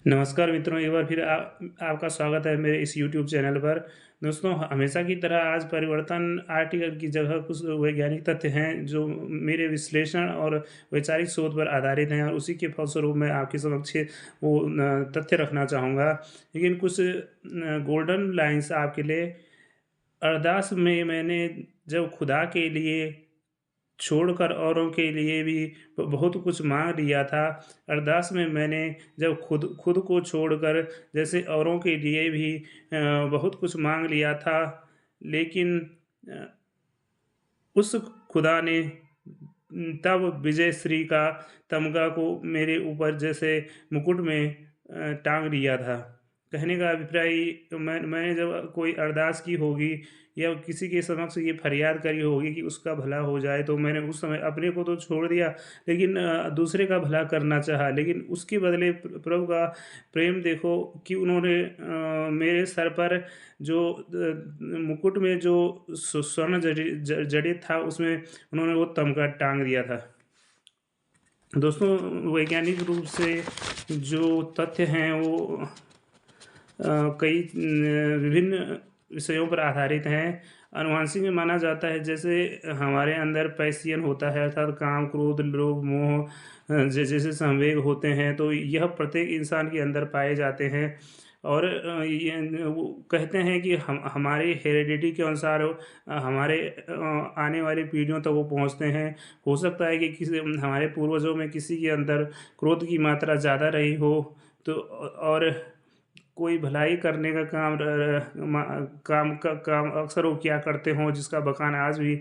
नमस्कार मित्रों, एक बार फिर आपका स्वागत है मेरे इस यूट्यूब चैनल पर। दोस्तों, हमेशा की तरह आज परिवर्तन आर्टिकल की जगह कुछ वैज्ञानिक तथ्य हैं जो मेरे विश्लेषण और वैचारिक शोध पर आधारित हैं, और उसी के फलस्वरूप मैं आपके समक्ष वो तथ्य रखना चाहूँगा। लेकिन कुछ गोल्डन लाइन्स आपके लिए। अरदास में मैंने जब खुदा के लिए छोड़कर औरों के लिए भी बहुत कुछ माँग लिया था। अरदास में मैंने जब खुद खुद को छोड़कर जैसे औरों के लिए भी बहुत कुछ माँग लिया था, लेकिन अ, उस खुदा ने तब विजयश्री का तमगा को मेरे ऊपर जैसे मुकुट में टाँग लिया था। कहने का अभिप्राय, मैंने जब कोई अरदास की होगी या किसी के समक्ष ये फरियाद करी होगी कि उसका भला हो जाए, तो मैंने उस समय अपने को तो छोड़ दिया, लेकिन दूसरे का भला करना चाहा। लेकिन उसके बदले प्रभु का प्रेम देखो कि उन्होंने मेरे सर पर जो मुकुट में जो स्वर्ण जड़ित था, उसमें उन्होंने वो तमगा टाँग दिया था। दोस्तों, वैज्ञानिक रूप से जो तथ्य हैं वो कई विभिन्न विषयों पर आधारित हैं। आनुवंशिक में माना जाता है, जैसे हमारे अंदर पैशन होता है, अर्थात काम, क्रोध, लोभ, मोह जैसे संवेग होते हैं, तो यह प्रत्येक इंसान के अंदर पाए जाते हैं। और ये वो कहते हैं कि हम हमारी हेरेडिटी के अनुसार हमारे आने वाली पीढ़ियों तक वो पहुँचते हैं। हो सकता है कि किसी हमारे पूर्वजों में किसी के अंदर क्रोध की मात्रा ज़्यादा रही हो, तो और कोई भलाई करने का काम काम अक्सर वो किया करते हों, जिसका बखान आज भी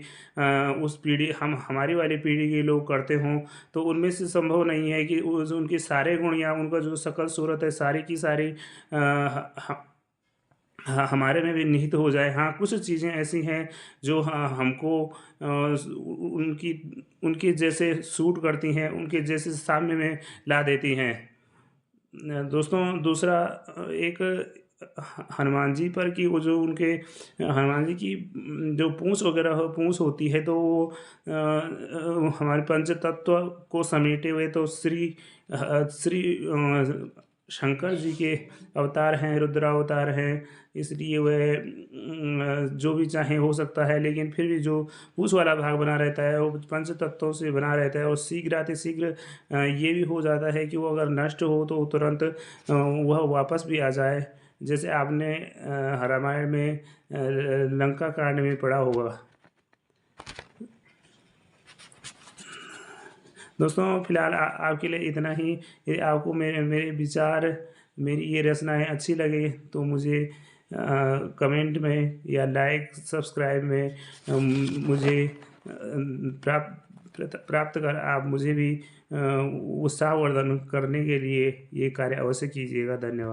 उस पीढ़ी हमारी वाली पीढ़ी के लोग करते हों, तो उनमें से संभव नहीं है कि उनके सारे गुण या उनका जो शकल सूरत है सारी की सारी हमारे में भी निहित हो जाए। हाँ, कुछ चीज़ें ऐसी हैं जो हमको उनकी उनके जैसे सूट करती हैं, उनके जैसे साम्य में ला देती हैं। दोस्तों, दूसरा एक हनुमान जी पर कि वो जो उनके हनुमान जी की जो पूँछ होती है, तो वो हमारे पंचतत्व को समेटे हुए, तो श्री शंकर जी के अवतार हैं, रुद्रावतार हैं। इसलिए वह जो भी चाहें हो सकता है, लेकिन फिर भी जो पूँछ वाला भाग बना रहता है वो पंच तत्वों से बना रहता है, और शीघ्र ये भी हो जाता है कि वो अगर नष्ट हो तो तुरंत वह वापस भी आ जाए। जैसे आपने रामायण में लंका कांड में पढ़ा होगा। दोस्तों, फिलहाल आपके लिए इतना ही। यदि आपको मेरे मेरे विचार, मेरी ये रचनाएँ अच्छी लगे तो मुझे कमेंट में या लाइक सब्सक्राइब में मुझे प्राप्त कर आप मुझे भी उत्साहवर्धन करने के लिए ये कार्य अवश्य कीजिएगा। धन्यवाद।